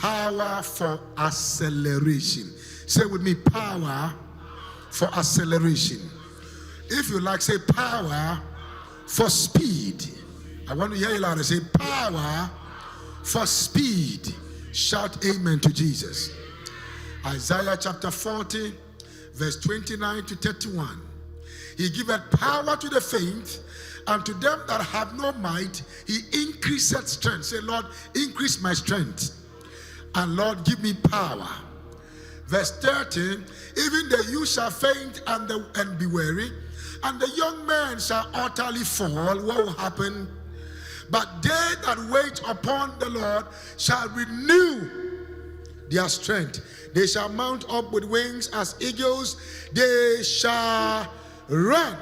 power for acceleration. Say with me, power for acceleration. If you like, say power for speed. I want to hear you louder. Say power for speed. Shout amen to Jesus. Isaiah chapter 40, verse 29 to 31. He giveth power to the faint, and to them that have no might, he increaseth strength. Say, Lord, increase my strength. And Lord, give me power. Verse 30, even the youth shall faint and be weary, and the young men shall utterly fall. What will happen? But they that wait upon the Lord shall renew their strength. They shall mount up with wings as eagles. They shall run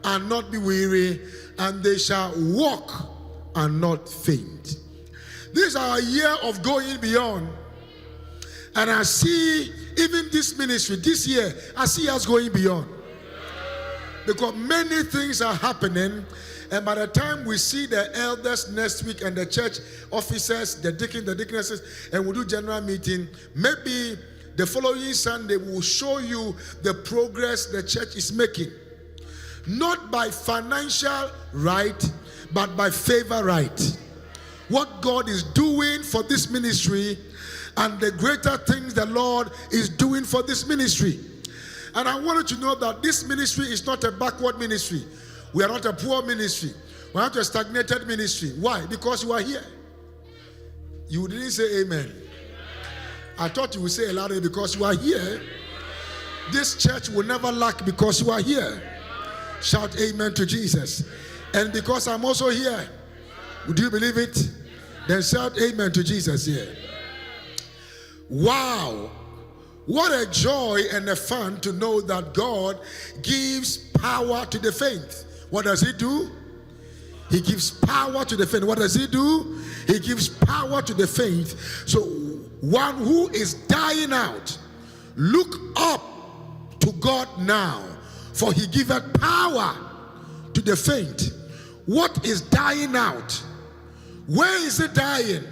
and not be weary, and they shall walk and not faint. This is our year of going beyond. And I see even this ministry, this year, I see us going beyond. Because many things are happening. And by the time we see the elders next week and the church officers, the deacon, the deaconesses, and we'll do general meeting, maybe the following Sunday we will show you the progress the church is making. Not by financial right, but by favor right. What God is doing for this ministry and the greater things the Lord is doing for this ministry. And I wanted to know that this ministry is not a backward ministry. We are not a poor ministry. We are not a stagnated ministry. Why? Because you are here. You didn't say amen. I thought you would say a louder because you are here. This church will never lack because you are here. Shout amen to Jesus. And because I'm also here. Would you believe it? Then shout amen to Jesus here. Wow. What a joy and a fun to know that God gives power to the faint. What does he do? He gives power to the faint. What does he do? He gives power to the faint. So one who is dying out, look up to God now, for he giveth power to the faint. What is dying out? Where is it dying?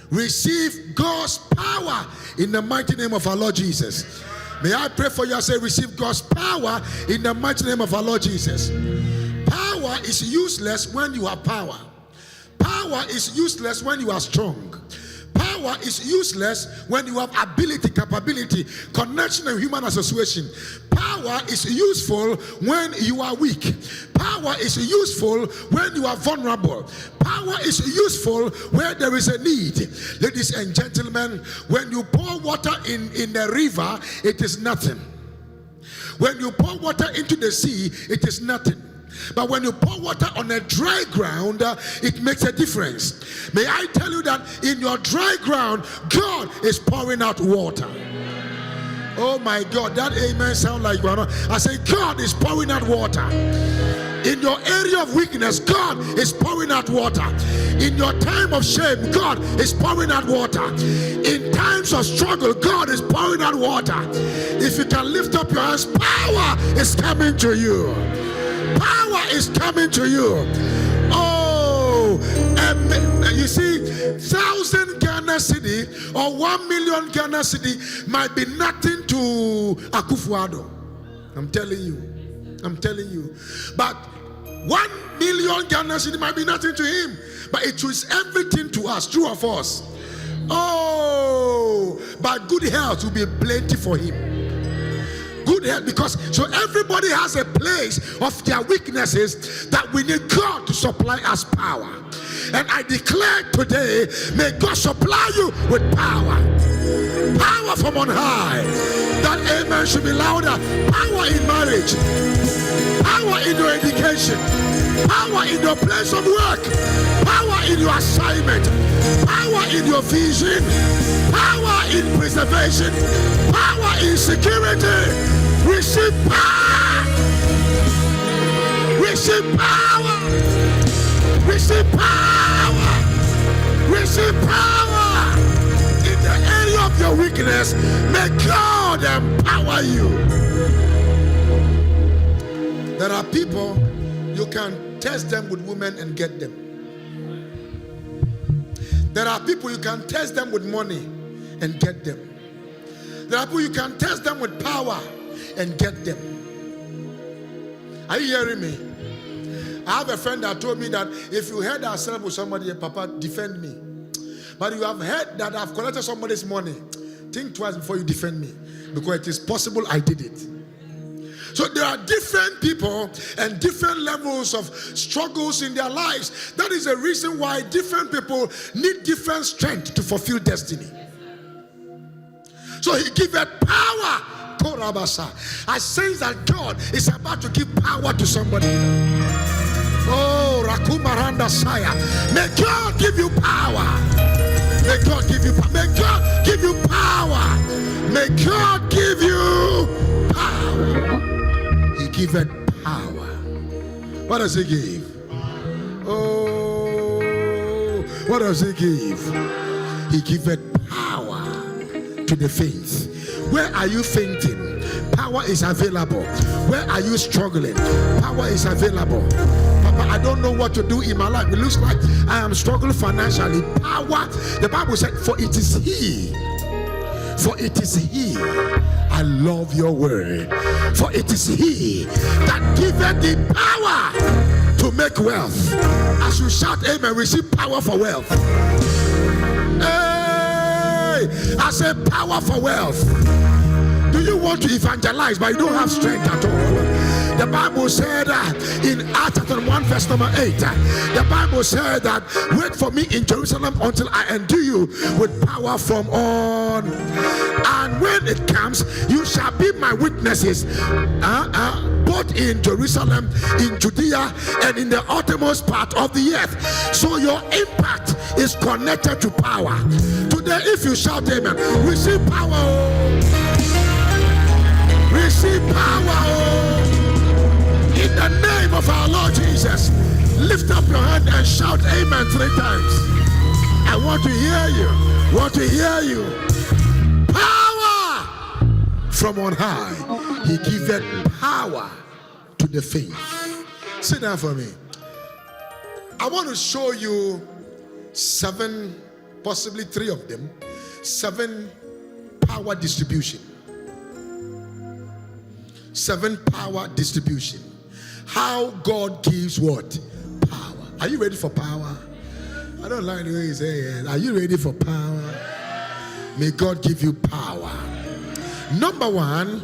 Receive God's power in the mighty name of our Lord Jesus. May I pray for you and say, receive God's power in the mighty name of our Lord Jesus. Power is useless when you have power. Power is useless when you are strong. Power is useless when you have ability, capability, connection, and human association. Power is useful when you are weak. Power is useful when you are vulnerable. Power is useful where there is a need. Ladies and gentlemen, when you pour water in the river, it is nothing. When you pour water into the sea, it is nothing. But when you pour water on a dry ground, it makes a difference. May I tell you that in your dry ground, God is pouring out water. Oh my God, that amen sound like one. I say God is pouring out water. In your area of weakness, God is pouring out water. In your time of shame, God is pouring out water. In times of struggle, God is pouring out water. If you can lift up your hands, power is coming to you. Power is coming to you. Oh, you see, 1,000 Ghana cedi or 1 million Ghana cedi might be nothing to Akufo-Addo. I'm telling you. But 1 million Ghana cedi might be nothing to him, but it is everything to us, true of us. Oh, but good health will be plenty for him. Good health, because so everybody has a place of their weaknesses that we need God to supply us power. And I declare today, may God supply you with power. Power from on high. That amen should be louder. Power in marriage. Power in your education. Power in your place of work. Power in your assignment. Power in your vision. Power in preservation. Power in security. Receive power. Receive power. Receive power. Receive power. In the area of your weakness, may God empower you. There are people, you can test them with women and get them. There are people, you can test them with money and get them. There are people you can test them with power and get them. Are you hearing me? I have a friend that told me that if you heard ourselves with somebody, Papa, defend me. But you have heard that I've collected somebody's money, think twice before you defend me, because it is possible I did it. So there are different people and different levels of struggles in their lives. That is the reason why different people need different strength to fulfill destiny. So he giveth power. I sense that God is about to give power to somebody. Oh, Rakumaranda Saya. May God give you power. May God give you power. May God give you power. May God give you power. He giveth power. What does he give? Oh, what does he give? He giveth power to the faint. Where are you fainting? Power is available. Where are you struggling? Power is available. Papa, I don't know what to do in my life. It looks like I am struggling financially. Power, the Bible said, for it is He. For it is He. I love your word. For it is He that giveth the power to make wealth. As you shout amen, receive power for wealth. Hey, I say power for wealth. Do you want to evangelize but you don't have strength at all? The Bible said in Acts chapter 1 verse number 8, the Bible said that wait for me in Jerusalem until I endue you with power from on. And when it comes, you shall be my witnesses both in Jerusalem, in Judea, and in the uttermost part of the earth. So your impact is connected to power. Today, if you shout amen, receive power. Receive power. In the name of our Lord Jesus, lift up your hand and shout amen 3 times. I want to hear you. Want to hear you. Power from on high. He giveth power to the faint. Sit down for me. I want to show you 7, possibly 3 of them, 7 power distribution. 7 power distribution. How God gives what? Power. Are you ready for power? I don't like the way you say it. Are you ready for power? May God give you power. Number 1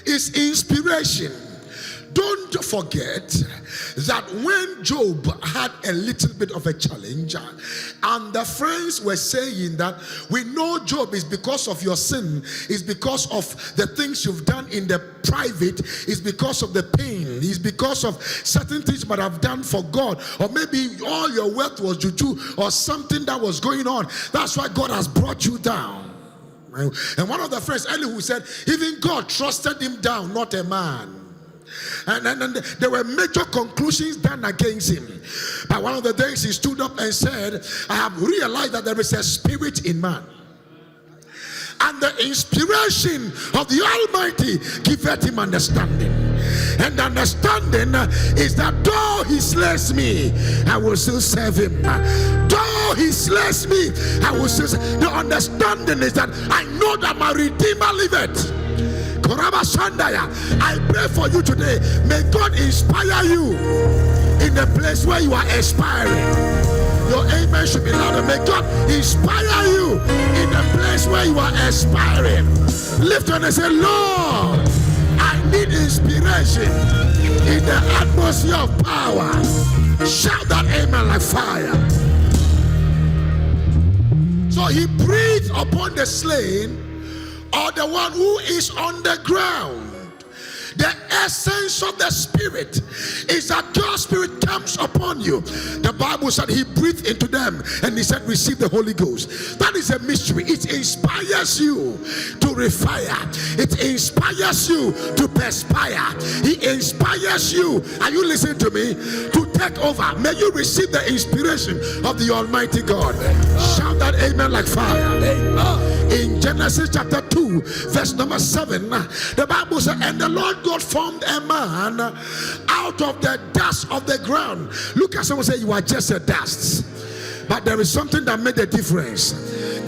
is inspiration. Don't forget that when Job had a little bit of a challenge and the friends were saying that we know Job is because of your sin, is because of the things you've done in the private, is because of the pain, is because of certain things you might have done for God, or maybe all your wealth was juju or something that was going on. That's why God has brought you down. And one of the friends, Elihu, said even God trusted him down, not a man. And there were major conclusions done against him. But one of the days he stood up and said, I have realized that there is a spirit in man. And the inspiration of the Almighty giveth him understanding. And the understanding is that though he slays me, I will still serve him. Though he slays me, I will still serve. The understanding is that I know that my Redeemer liveth. I pray for you today. May God inspire you in the place where you are aspiring. Your amen should be louder. May God inspire you in the place where you are aspiring. Lift on and say, Lord, I need inspiration in the atmosphere of power. Shout that amen like fire. So he breathed upon the slain, or the one who is on the ground. The essence of the Spirit is that God's Spirit comes upon you. The Bible said he breathed into them and he said receive the Holy Ghost. That is a mystery. It inspires you to refire. It inspires you to perspire. He inspires you, are you listening to me, to take over. May you receive the inspiration of the Almighty God. Shout that amen like fire. In Genesis chapter 2 verse number 7, the Bible said, and the Lord God formed a man out of the dust of the ground. Look at someone say, you are just a dust. But there is something that made a difference.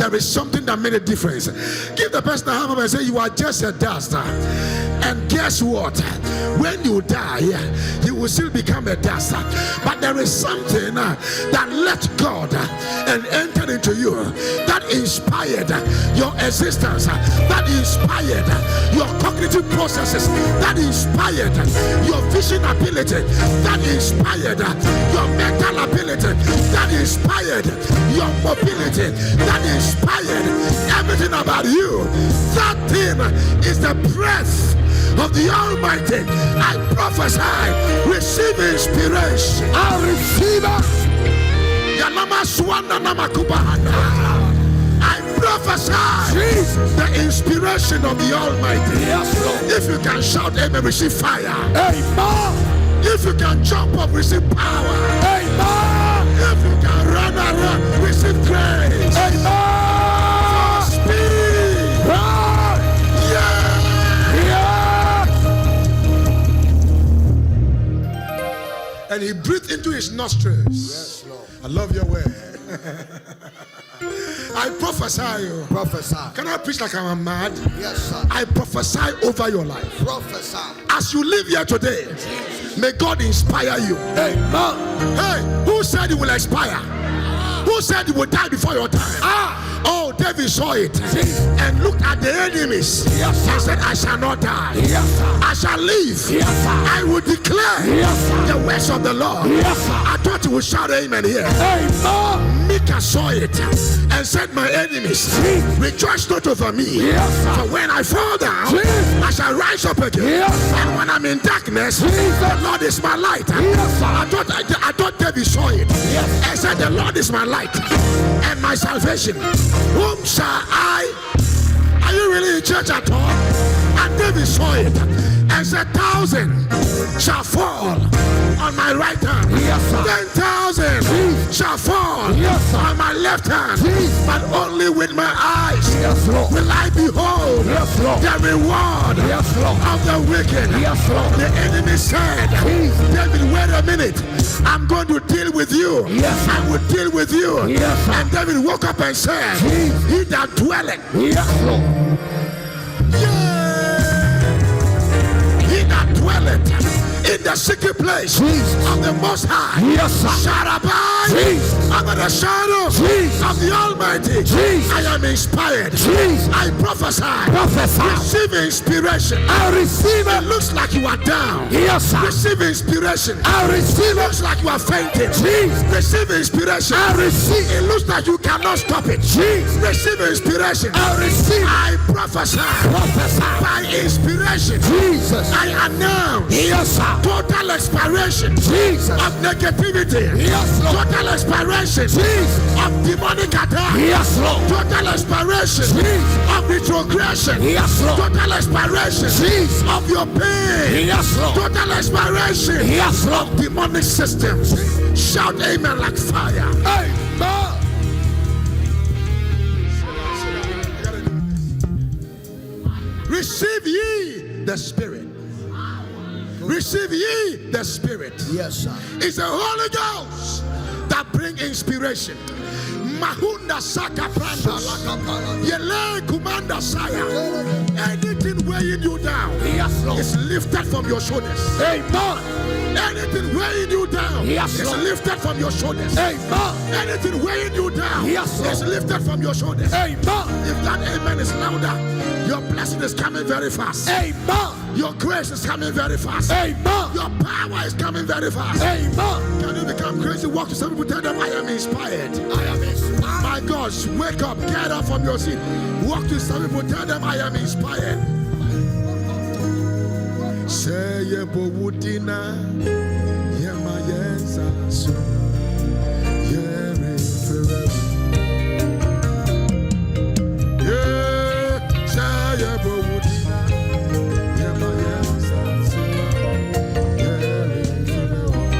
there is something that made a difference. Give the person a hand and say, you are just a dust. And guess what? When you die, you will still become a dust. But there is something that left God and entered into you, that inspired your existence, that inspired your cognitive processes, that inspired your vision ability, that inspired your mental ability, that inspired your mobility, that inspired everything about you. That thing is the breath of the Almighty. I prophesy, receive inspiration. I receive I prophesy the inspiration of the Almighty. Yes, Lord. If you can shout amen, receive fire. Amen. If you can jump up, receive power. Amen. If you can run around, receive grace. Amen. Speed. Run. Yeah. Yeah. And he breathed into his nostrils. Yes, Lord. I love your word. I prophesy you. Prophesy. Can I preach like I'm mad? Yes, sir. I prophesy over your life. Prophesy. As you live here today, may God inspire you. Amen. Hey, who said you will expire? Who said you will die before your time? Oh, David saw it and looked at the enemies and said, I shall not die. I shall live. I will declare the words of the Lord. I thought you would shout amen here. Micah saw it and said, my enemies, rejoice not over me. For when I fall down, I shall rise up again. And when I'm in darkness, the Lord is my light. I thought David saw it and said, the Lord is my light and my salvation. Whom shall I? Are you really in church at all? And David saw it and said, 1,000 shall fall on my right hand. 10,000 shall fall on my left hand. But only with my eyes will I behold the reward of the wicked. The enemy said, David, wait a minute. I'm going to deal with you. I will deal with you. And David woke up and said, he that dwelleth. He that dwelleth in the secret place of the Most High shall abide under the shadow of the Almighty. I am inspired. I prophesy. Receive inspiration. I receive It it. looks like you are down. Yes, sir. Receive inspiration. I receive It it. looks like you are fainting. Receive inspiration. I receive It looks like you cannot stop it. Receive inspiration. I receive. I prophesy. By inspiration, Jesus. I announce Yes, sir. total expiration Jesus. of negativity. Yes, Lord. Total expiration of demonic attack. Yes, Lord. Total expiration of retrogression. Yes, Lord. Total expiration of your pain. Yes, Lord. Total expiration Yes, Lord. of demonic systems. Shout amen like fire. Amen. Receive ye the Spirit. Receive ye the Spirit. Yes, sir. It's the Holy Ghost that bring inspiration. Mahunda Saka Pranda Yele Kumanda Saya. Anything weighing you down is lifted from your shoulders. Amen. Anything weighing you down is lifted from your shoulders. Amen. Anything weighing you down Yes, is lifted from your shoulders. Amen. If that amen is louder, your blessing is coming very fast. Amen. Your grace is coming very fast. Amen. Your power is coming very fast. Amen. Can you become crazy? Walk to some people, tell them, I am inspired. I am inspired. My God, wake up, get up from your seat. Walk to some people, tell them, I am inspired. Say ye bowudina, ye mayenza so, ye referee. Yeah, say ye bowudina, ye mayenza so, ye referee.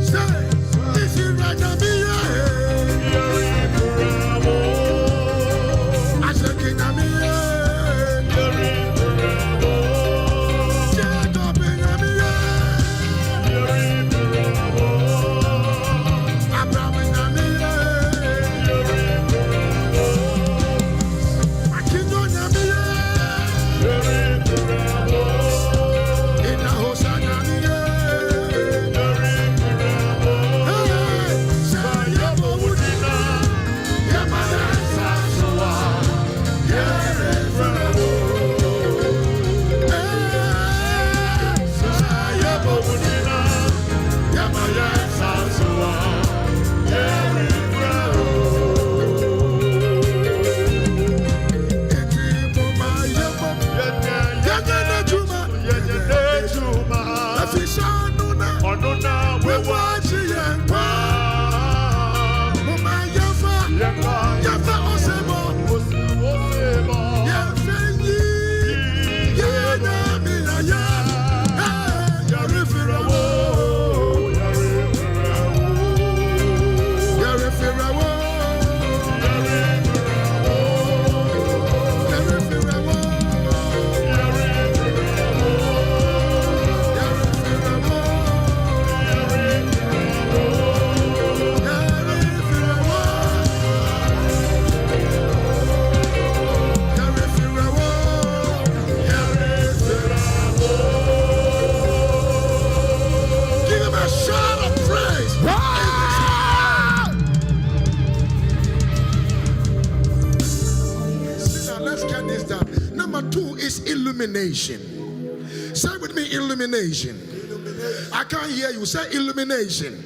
Say, if you like a me, I say, king of me. illumination. Say with me, illumination. I can't hear you. Say illumination.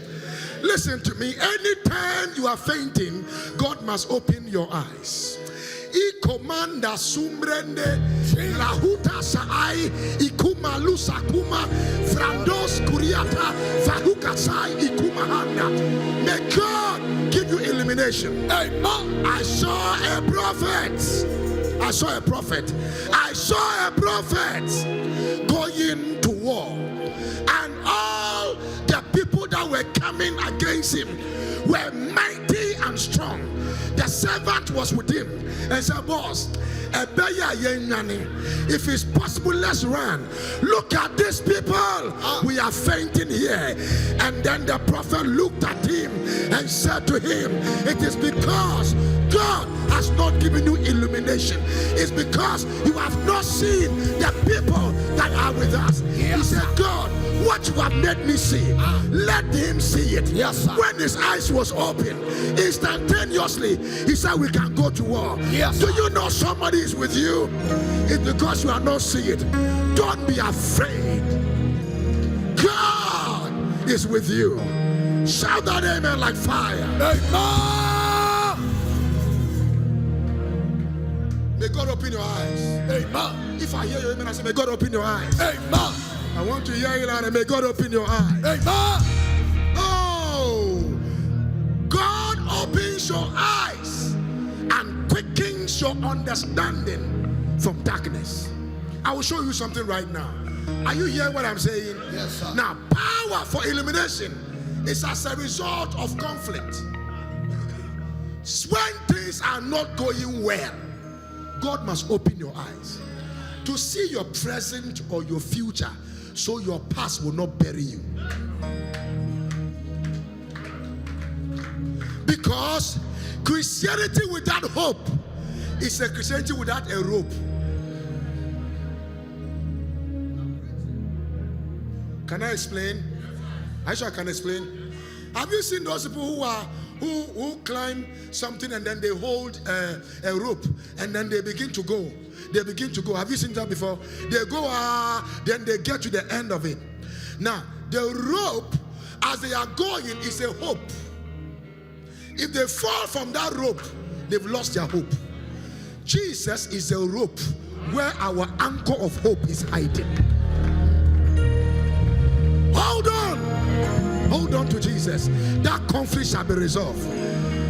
Listen to me. Anytime you are fainting, God must open your eyes. Ikomanda sumbrende lahuta saai ikuma lusakuma frandos kuriata vahukasai ikumahanda. May God give you illumination. Amen. I saw a prophet going to war, and all the people that were coming against him were mighty and strong. The servant was with him and said, boss, if it's possible, let's run. Look at these people. We are fainting here. And then the prophet looked at him and said to him, it is because God has not given you illumination. It's because you have not seen the people that are with us. Yes. He said, God, what you have made me see, let him see it. Yes, sir. When his eyes was open, instantaneously, he said, we can go to war. Yes, do you know somebody is with you? It's because you are not seeing it. Don't be afraid. God is with you. Shout that amen like fire. Amen. May God open your eyes. Amen. If I hear you amen, I say, may God open your eyes. Amen. I want to hear you loud and may God open your eyes. Amen. Oh, God opens your eyes and quickens your understanding from darkness. I will show you something right now. Are you hearing what I'm saying? Yes, sir. Now, power for illumination is as a result of conflict. When things are not going well, God must open your eyes to see your present or your future, so your past will not bury you. Because Christianity without hope is a Christianity without a rope. Can I explain? I sure can explain. Have you seen those people who climb something and then they hold a rope and then they begin to go? They begin to go. Have you seen that before? They go, then they get to the end of it. Now, the rope, as they are going, is a hope. If they fall from that rope, they've lost their hope. Jesus is a rope where our anchor of hope is hiding. Hold on. Hold on to Jesus. That conflict shall be resolved.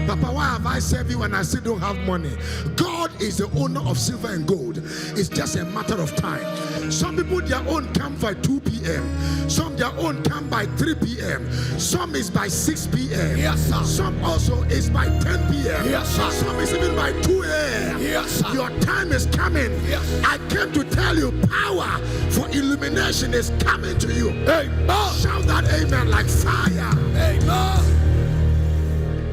Papa, why have I served you when I still don't have money? God is the owner of silver and gold. It's just a matter of time. Some people, their own come by 2 p.m. Some their own come by 3 p.m. Some is by 6 p.m. Yes, sir. Some also is by 10 p.m. Yes, sir. Some is even by 2 a.m. Yes, sir. Your time is coming. Yes. I came to tell you, power for illumination is coming to you. Amen. Shout that amen like fire. Amen.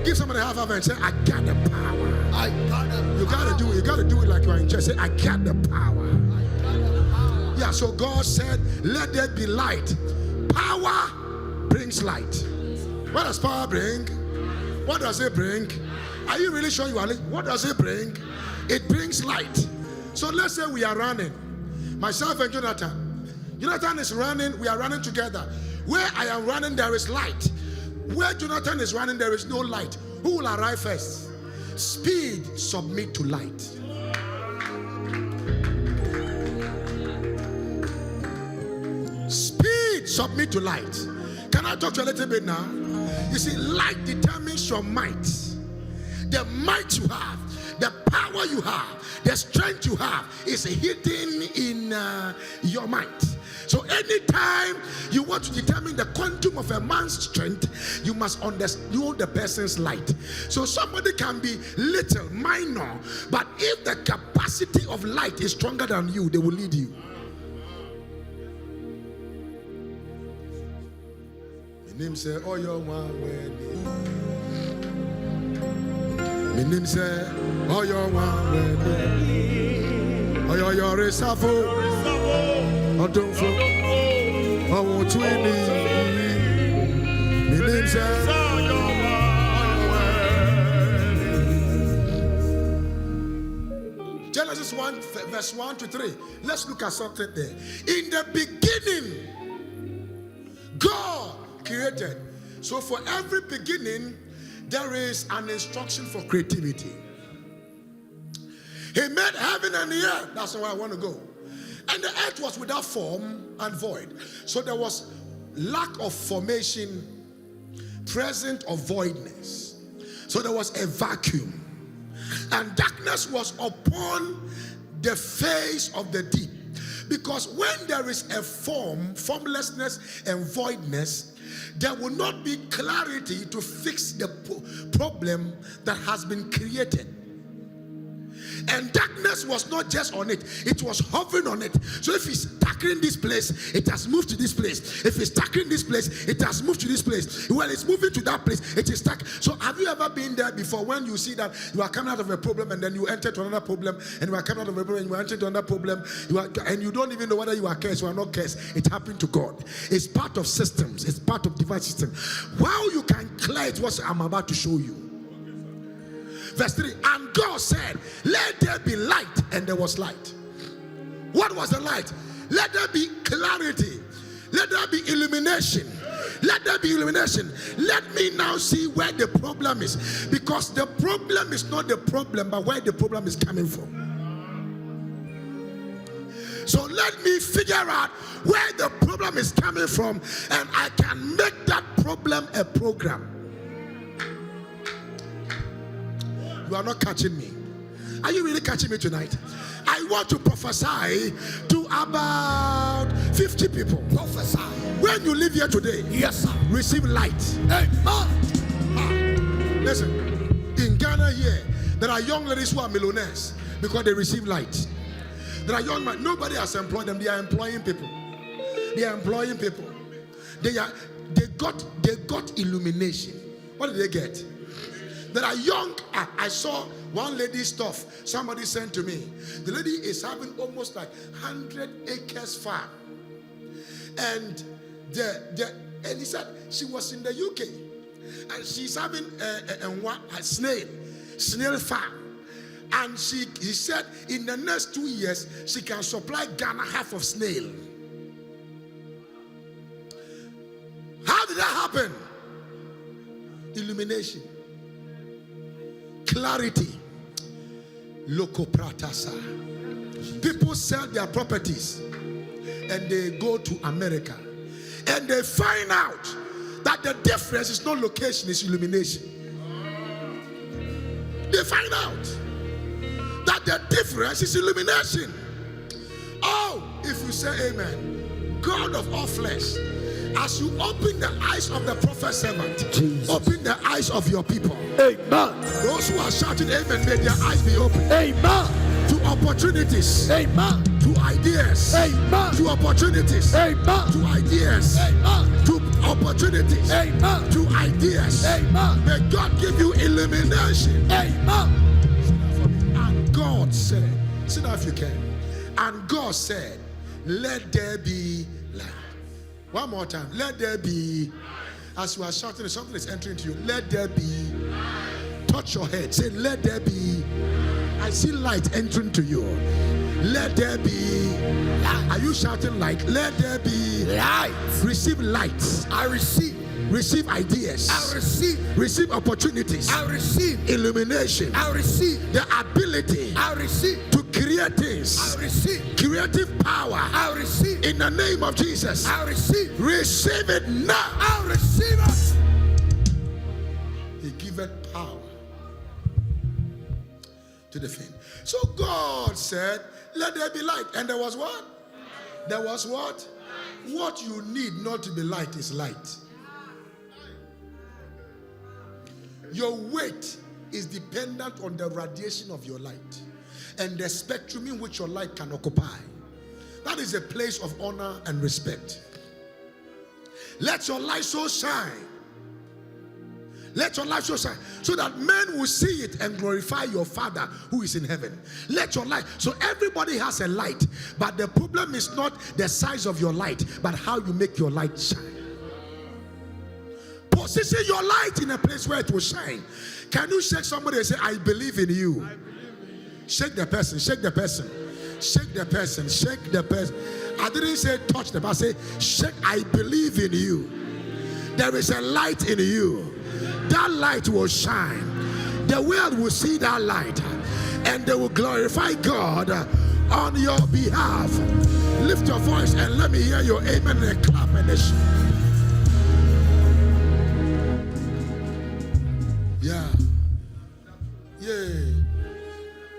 Give somebody a half hour and say, I got the power. I got the power. You gotta do it. You gotta do it like you're in church. Say, I got the power. Yeah, so God said, let there be light. Power brings light. What does power bring? What does it bring? Are you really sure you are listening? What does it bring? It brings light. So let's say we are running. Myself and Jonathan. Jonathan is running. We are running together. Where I am running, there is light. Where Jonathan is running, there is no light. Who will arrive first? Speed, submit to light. Speed, submit to light. Can I talk to you a little bit now? You see, light determines your might. The might you have, the power you have, the strength you have is hidden in your might. So anytime you want to determine the quantum of a man's strength, you must understand the person's light. So somebody can be little, minor, but if the capacity of light is stronger than you, they will lead you. My name say, oh, you're one way. My name say, oh, you're one way. Oh, you're a safo. I don't fall. I want to win. My name says Genesis 1, verse 1 to 3. Let's look at something there. In the beginning, God created. So for every beginning, there is an instruction for creativity. He made heaven and the earth. That's where I want to go. And the earth was without form and void. So there was lack of formation, present of voidness. So there was a vacuum. And darkness was upon the face of the deep. Because when there is a formlessness and voidness, there will not be clarity to fix the problem that has been created. And darkness was not just on it, it was hovering on it. So if it's tackling this place, it has moved to this place. If it's tackling this place, it has moved to this place. Well, it's moving to that place, it is stuck. So have you ever been there before when you see that you are coming out of a problem and then you enter to another problem, and you are coming out of a problem and you enter to another problem, and you don't even know whether you are cursed or are not cursed? It happened to God. It's part of systems, it's part of divine system. How you can clear it, what I'm about to show you. Verse 3, and God said, let there be light, and there was light. What was the light? Let there be clarity. Let there be illumination. Let there be illumination. Let me now see where the problem is. Because the problem is not the problem, but where the problem is coming from. So let me figure out where the problem is coming from, and I can make that problem a program. You are not catching me. Are you really catching me tonight? I want to prophesy to about 50 people. Prophesy. When you live here today, Yes, sir. receive light. Listen, in Ghana here, there are young ladies who are millionaires because they receive light. There are young men, nobody has employed them. They are employing people. They are employing people. They got illumination. What did they get? There are young. I saw one lady's stuff. Somebody sent to me. The lady is having almost like 100 acres farm, and and he said she was in the UK, and she's having a snail farm, and he said in the next 2 years she can supply Ghana half of snail. How did that happen? Illumination. Clarity. Loco pratasa. People sell their properties and they go to America and they find out that the difference is not location, it's illumination. They find out that the difference is illumination. Oh, if you say amen, God of all flesh, as you open the eyes of the prophet servant, Jesus, open the eyes of your people. Amen. Those who are shouting amen, may their eyes be open. Amen. To opportunities. Amen. To ideas. Amen. To opportunities. Amen. To ideas. Amen. To opportunities. Amen. To ideas. Amen. May God give you illumination. Amen. And God said, sit down if you can. And God said, let there be light. One more time. Let there be. As you are shouting, something is entering to you. Let there be. Touch your head. Say, let there be. I see light entering to you. Let there be. Are you shouting light? Let there be light. Receive light. I receive. Receive ideas. I receive. Receive opportunities. I receive. Illumination. I receive. The ability. I receive. To create things. I receive. Creative power. I receive. In the name of Jesus. I receive. Receive it now. I receive it. He giveth power to the faint. So God said, let there be light. And there was what? There was what? What you need not to be light is light. Your weight is dependent on the radiation of your light and the spectrum in which your light can occupy. That is a place of honor and respect. Let your light so shine. Let your light so shine so that men will see it and glorify your Father who is in heaven. Let your light. So everybody has a light, but the problem is not the size of your light, but how you make your light shine. Position your light in a place where it will shine. Can you shake somebody and say, I believe in you? Shake the person, shake the person, shake the person, shake the person. I didn't say touch them, I say shake. I believe in you. There is a light in you. That light will shine. The world will see that light and they will glorify God on your behalf. Lift your voice and let me hear your amen and a clap and a yeah. Yeah.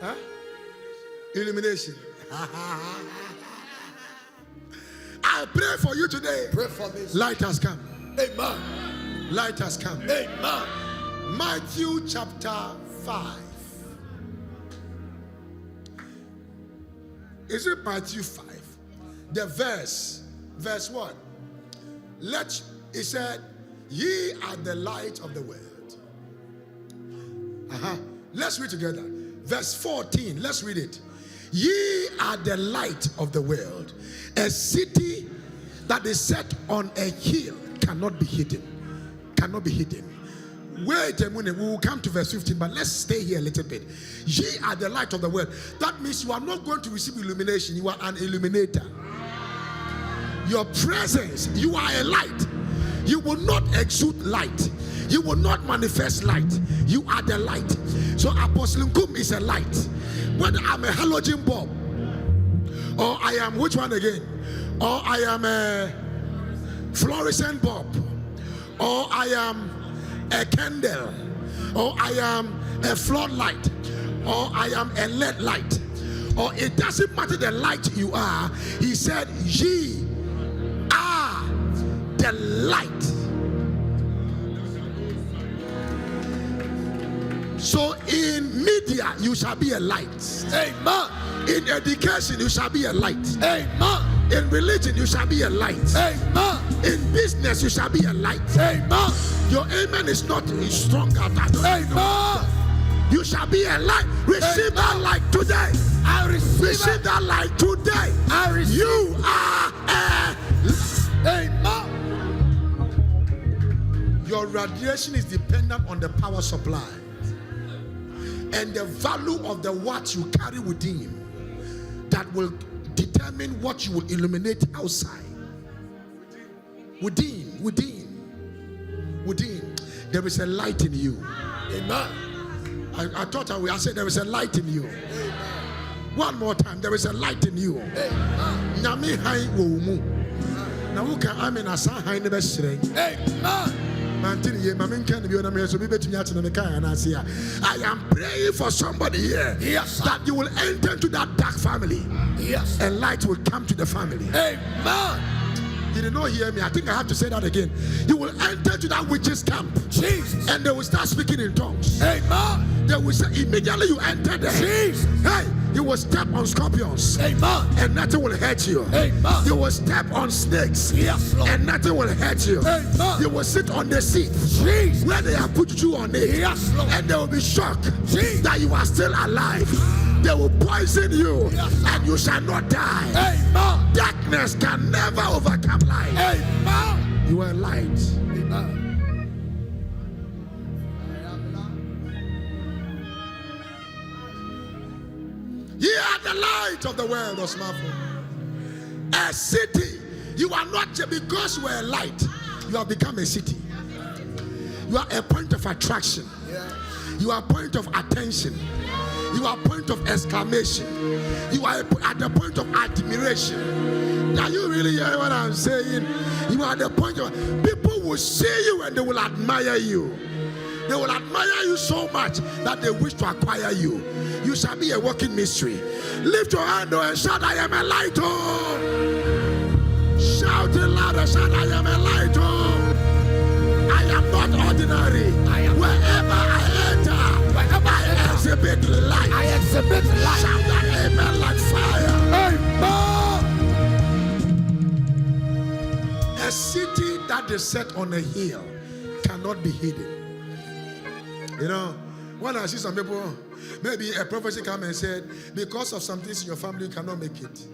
Huh? Illumination. I pray for you today. Pray for me. Light has come. Amen. Light has come. Amen. Matthew chapter 5. Is it Matthew 5? The verse what? It said, ye are the light of the world. Let's read together. Verse 14, let's read it. Ye are the light of the world. A city that is set on a hill cannot be hidden. Cannot be hidden. Wait a minute, we will come to verse 15, but let's stay here a little bit. Ye are the light of the world. That means you are not going to receive illumination, you are an illuminator. Your presence, you are a light. You will not exude light. You will not manifest light. You are the light. So Apostle Nkum is a light. Whether I'm a halogen bulb, or I am which one again? Or I am a fluorescent bulb, or I am a candle, or I am a floodlight, or I am a LED light, or it doesn't matter the light you are. He said, ye are the light. So in media, you shall be a light. Amen. In education, you shall be a light. Amen. In religion, you shall be a light. Amen. In business, you shall be a light. Amen. Your amen is not strong at that. Amen. You shall be a light. Receive that light today. I receive that light today. I receive. You are a Amen. Your radiation is dependent on the power supply and the value of the what you carry within that will determine what you will illuminate outside. Within. There is a light in you. Amen. I thought I said there is a light in you. Amen. One more time, there is a light in you. Nyame hai wo mu. Na wo ka amen asa hai ne be shreng. Amen. I am praying for somebody here, yes, that you will enter into that dark family. Yes. And light will come to the family. Amen. You did not hear me. I think I have to say that again. You will enter to that witch's camp. Jesus. And they will start speaking in tongues. Amen. They will say, immediately you enter there. Jesus. Hey, you will step on scorpions. Amen. And nothing will hurt you. Amen. You will step on snakes. Yes, Lord. And nothing will hurt you. Amen. You will sit on the seat. Jesus. Where they have put you on it. Yes, Lord. And they will be shocked Jesus. that you are still alive. They will poison you. Yes. And you shall not die. Amen. Darkness can never overcome light. Amen. You are light. Amen. Ye are the light of the world, Osmafo. A city. You are not just because you are a light, you have become a city. You are a point of attraction. You are a point of attention. You are a point of exclamation. You are at the point of admiration. Are you really hearing what I'm saying? You are the point of people will see you and they will admire you. They will admire you so much that they wish to acquire you. You shall be a working mystery. Lift your hand and shout, I am a light. Oh. Shout it louder, shout, I am a light. Oh. I am not ordinary. Wherever I enter, I exhibit light. I exhibit light. Shout that amen like fire. Amen. A city that is set on a hill cannot be hidden. You know, when I see some people, maybe a prophecy come and said, because of some things in your family, you cannot make it.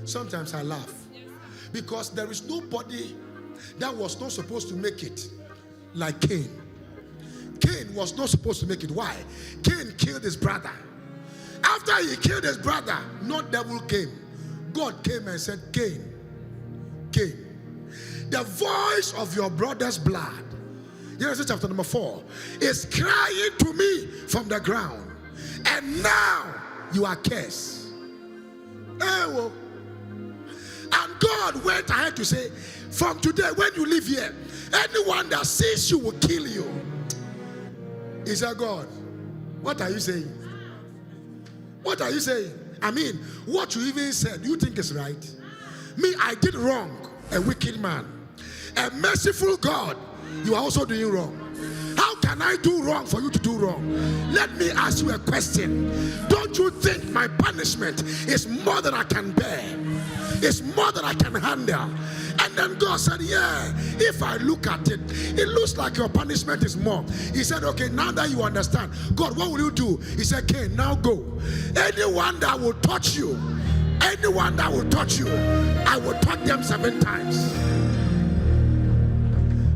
Sometimes I laugh. Because there is nobody that was not supposed to make it like Cain. Cain was not supposed to make it. Why? Cain killed his brother. After he killed his brother, no devil came. God came and said, Cain, Cain, the voice of your brother's blood, Genesis chapter number 4, is crying to me from the ground. And now you are cursed. And God went ahead to say, from today, when you live here, anyone that sees you will kill you. He said, God, what are you saying? What are you saying? I mean, what you even said, you think is right? Me, I did wrong, a wicked man. A merciful God, you are also doing wrong. How can I do wrong for you to do wrong? Let me ask you a question. Don't you think my punishment is more than I can bear? It's more than I can handle. And then God said, yeah, if I look at it, it looks like your punishment is more. He said, okay, now that you understand, God, what will you do? He said, okay, now go. Anyone that will touch you, anyone that will touch you, I will touch them 7 times.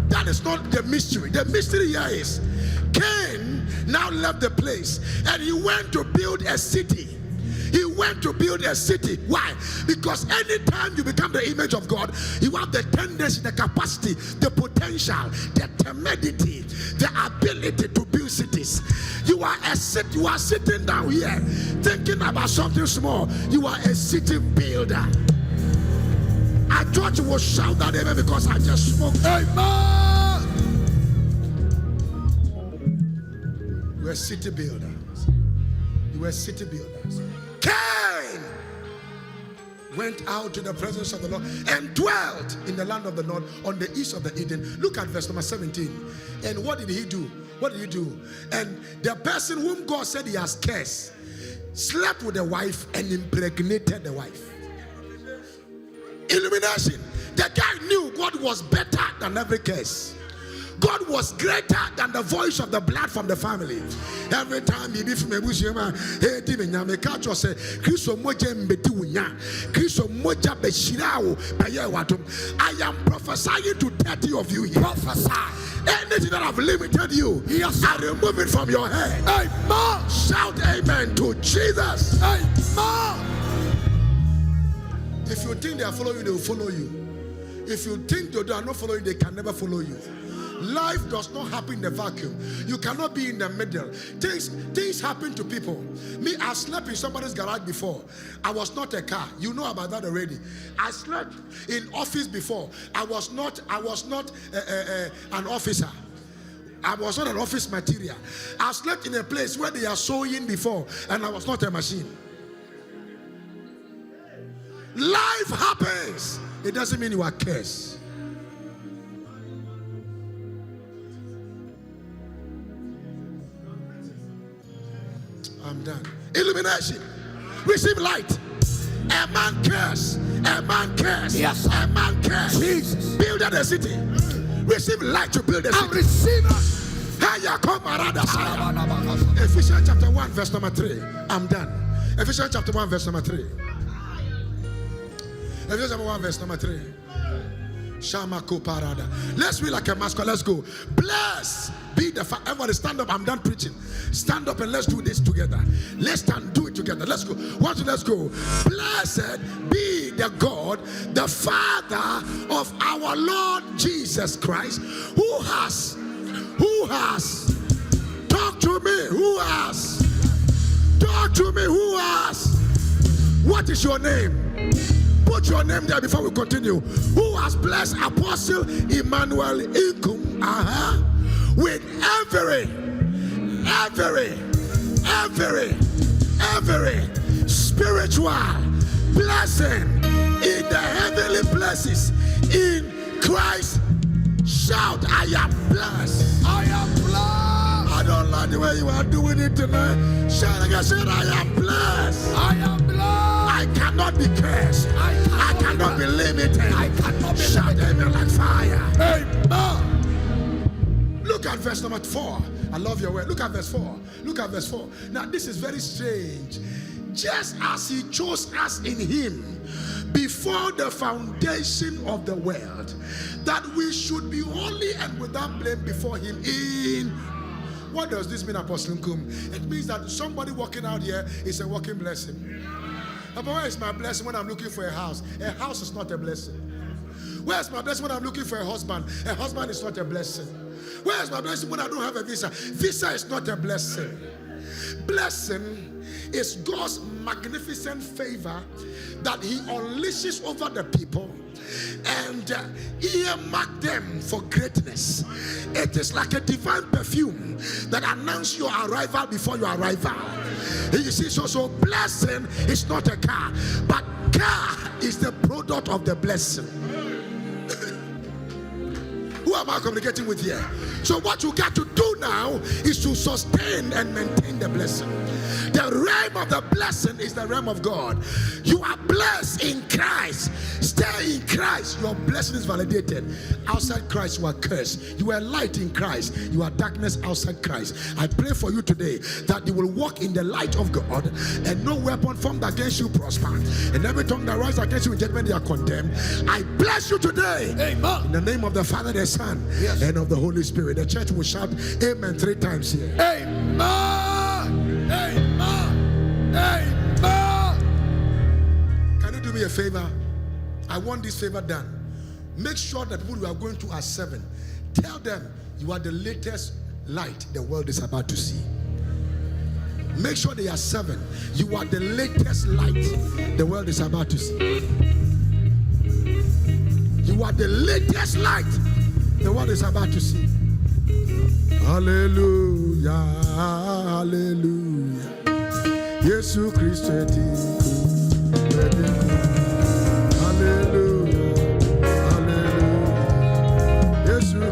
That is not the mystery. The mystery here is Cain now left the place and he went to build a city. He went to build a city. Why? Because anytime you become the image of God, you have the tendency, the capacity, the potential, the timidity, the ability to build cities. You are sitting down here thinking about something small. You are a city builder. I thought you would shout that amen because I just spoke. Amen. You are city builders. You are city builders. Cain went out to the presence of the Lord and dwelt in the land of the North on the east of the Eden. Look at verse number 17. And what did he do? What did he do? And the person whom God said he has cursed slept with the wife and impregnated the wife. Illumination. The guy knew God was better than every curse. God was greater than the voice of the blood from the family. Every time he be from a Bushima, hey, Timmy, catch us, Christo Moja Mbeti Wunya, Christo Moja Beshirao, Payawatum. I am prophesying to 30 of you here. Prophesy. Anything that have limited you, yes, I remove it from your head. Amen. Shout amen to Jesus. Amen. If you think they are following you, they will follow you. If you think they are not following you, they can never follow you. Life does not happen in a vacuum. You cannot be in the middle. Things happen to people. Me, I slept in somebody's garage before. I was not a car. You know about that already. I slept in office before. I was not an officer. I was not an office material. I slept in a place where they are sewing before, and I was not a machine. Life happens. It doesn't mean you are cursed. I'm done. Illumination. Receive light. A man curse. A man curse. Yes. A man curse. Jesus. Build a city. Receive light to build a city. Receive it. Ephesians chapter 1 verse number 3. I'm done. Ephesians chapter 1 verse number 3. Ephesians chapter 1 verse number 3. Shamako parada. Let's read like a mascot. Let's go. Bless be the everybody stand up. I'm done preaching. Stand up and let's do this together. Let's stand, do it together. Let's go. Let's go. Blessed be the God, the Father of our Lord Jesus Christ, who has talk to me. Talk to me. Who has? What is your name? Put your name there before we continue. Who has blessed Apostle Emmanuel Nkum with every spiritual blessing in the heavenly places in Christ. Shout, I am blessed. I am blessed. I don't like the way you are doing it tonight. Shout again, say, I am blessed. I am blessed. I cannot be cursed. I cannot be limited. I cannot be shout amen like fire. Amen. Look at verse number 4. I love your word. Look at verse 4. Look at verse 4. Now this is very strange. Just as he chose us in him before the foundation of the world, that we should be holy and without blame before him in What does this mean, Apostle Nkum? It means that somebody walking out here is a walking blessing. But where is my blessing when I'm looking for a house? A house is not a blessing. Where's my blessing when I'm looking for a husband? A husband is not a blessing. Where's my blessing when I don't have a visa? Visa is not a blessing. Blessing is God's magnificent favor that He unleashes over the people and earmark them for greatness. It is like a divine perfume that announces your arrival before your arrival. You see, so blessing is not a car, but car is the product of the blessing. Who am I communicating with here? So what you got to do now is to sustain and maintain the blessing. The realm of the blessing is the realm of God. You are blessed in Christ. Stay in Christ. Your blessing is validated. Outside Christ, you are cursed. You are light in Christ. You are darkness outside Christ. I pray for you today that you will walk in the light of God, and no weapon formed against you prosper. And every tongue that rises against you in judgment, they are condemned. I bless you today. Amen. In the name of the Father, the Son, and of the Holy Spirit. The church will shout amen 3 times here. Amen. Amen. Amen. Can you do me a favor? I want this favor done. Make sure that people you are going to are 7. Tell them you are the latest light the world is about to see. Make sure they are 7. You are the latest light the world is about to see. You are the latest light the world is about to see. Hallelujah, hallelujah. Yesu Christo hallelujah, hallelujah. Yesu Christo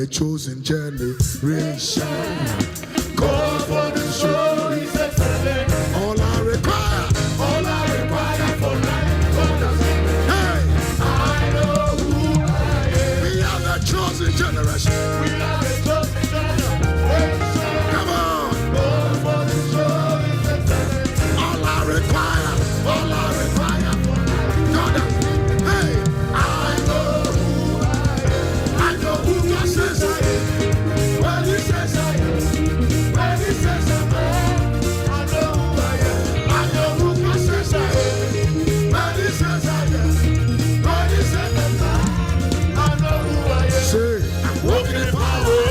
chosen generation. Call for the show is excellent. All I require for life. Hey, I know who I chosen generation. We are a chosen generation. Come on. Oh, for the chosen generation. All I require. All I require. Jordan. Hey, I know who I know who God says I am. When He says I am. When He says I am. I know who I am. I know who God says I am. When He says I am. When He says I am. I know who I am. Say, I'm walking in power.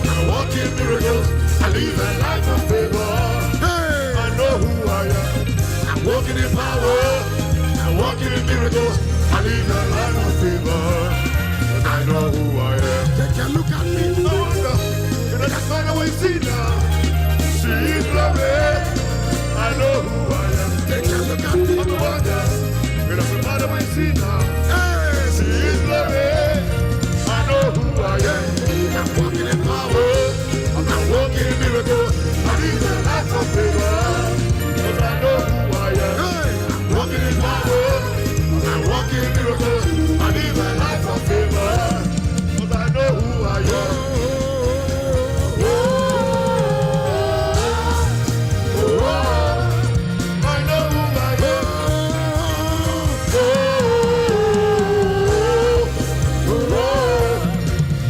I walk in miracles. I live a life of favor. Hey, I know who I am. I'm walking in power. I'm walking in miracles. I live a life of favor. I know who I am. take a look at me. No wonder. And I just find a way to see now. See glory. I know who I am. Take a look at me. I'm a wonder. And I find a way to see now. Hey, See glory. I know who I am. I'm walking in power. I'm walking in miracles. I live a life of favor. Because I know who I am. Hey, I'm walking in power. I'm walking in miracles. I live a life of favor. Because I know who I am. I know who I am.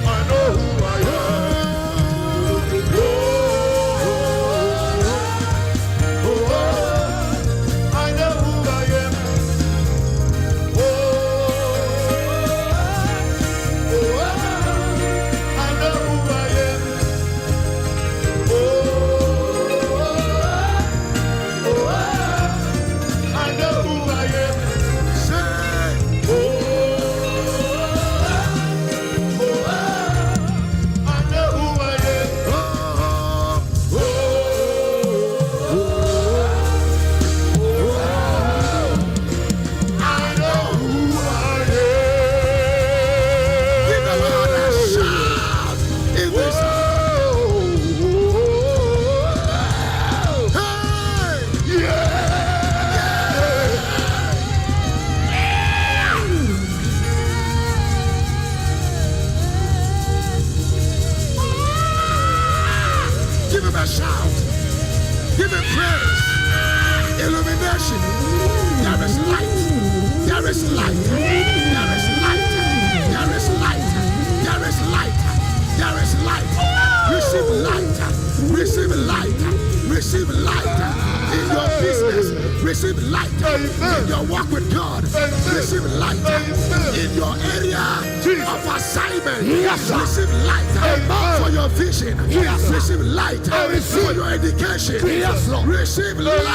I know who I am. I know who I am. I know who I am. I know who I am. say, I know who I am. I know who I give the Lord a am. shout in this Hey, give him a shout. Give him praise. Illumination. There is light. There is light. There is light. There is light. There is light. There is light. Receive light. Receive light. Receive light in your business. Receive light in your walk with God. Receive light in your area of assignment. Receive light for your vision. Receive light for your education. Receive light.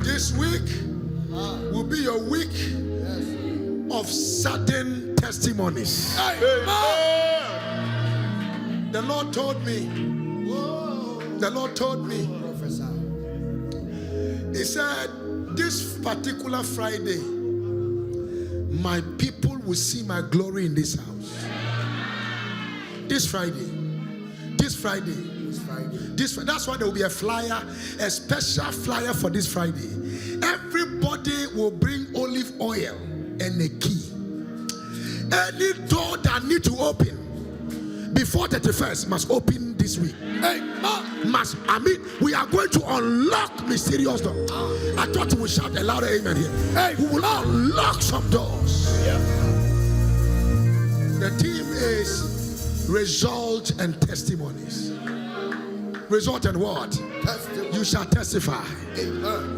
This week will be your week of sudden testimonies. The Lord told me. The Lord told me. He said, this particular Friday, my people will see my glory in this house. This Friday. This Friday. That's why there will be a flyer, a special flyer for this Friday. Everybody will bring olive oil and a key. Any door that need to open before 31st must open this week. We are going to unlock mysterious doors. I thought we would shout a louder amen here. We will unlock some doors. The theme is result and testimonies. Result and what? You shall testify.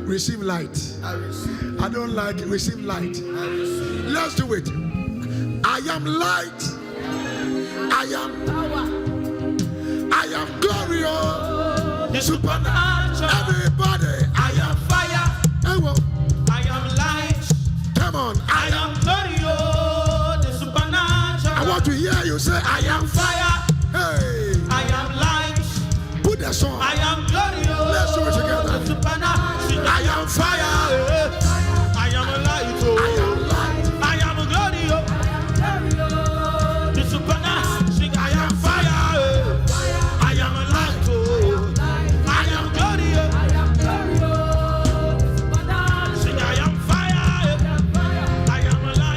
Receive light. I don't like it. Receive light. Let's do it. I am light. I am power. I am glorious. Supernatural. Everybody. I am fire. I am light. Come on. I am glorious. The supernatural. I want to hear you say, I am fire. Hey. I am light. Put the song. I am glorious. Let's do it together. The supernatural. I am fire. I am light. I am light. I am glorious. The supernatural. I am fire. I am light. I am glorious. I am fire. I am light.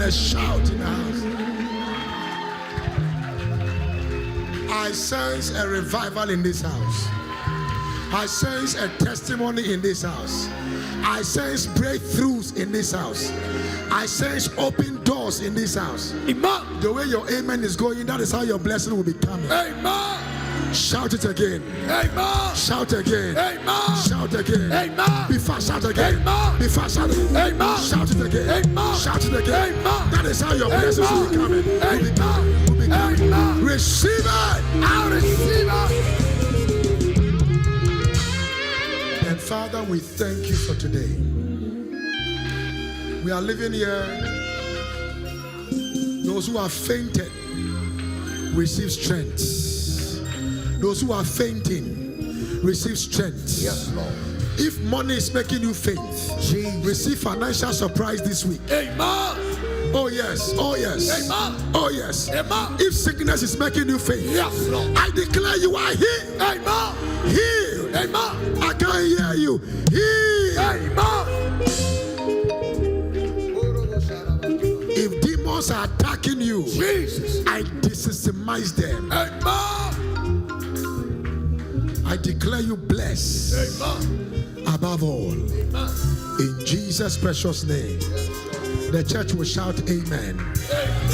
a shout in the house. I sense a revival in this house. I sense a testimony in this house. I sense breakthroughs in this house. I sense open doors in this house. Amen. The way your amen is going, that is how your blessing will be coming. Amen. Shout it again. Amen. Shout again. Amen. Shout again. Amen. Be fast, shout again. Amen. Be fast, shout again. Amen. Shout it again. Amen. Shout it again. Amen. That is how your blessings will be coming. Will be coming. Will be coming. Amen. Receive it. I receive it. And Father, we thank you for today. We are living here. Those who are fainted, receive strength. Those who are fainting, receive strength. Yes, Lord. If money is making you faint, receive financial surprise this week. Amen. Oh yes, oh yes, Amen. oh yes. Amen. If sickness is making you faint, Yes, Lord. I declare you are healed. Amen. Healed. Amen. I can't hear you. Healed. Amen. If demons are attacking you, Jesus. I desystemize them. Amen. I declare you blessed Amen. above all. Amen. In Jesus' precious name. The church will shout amen. Amen.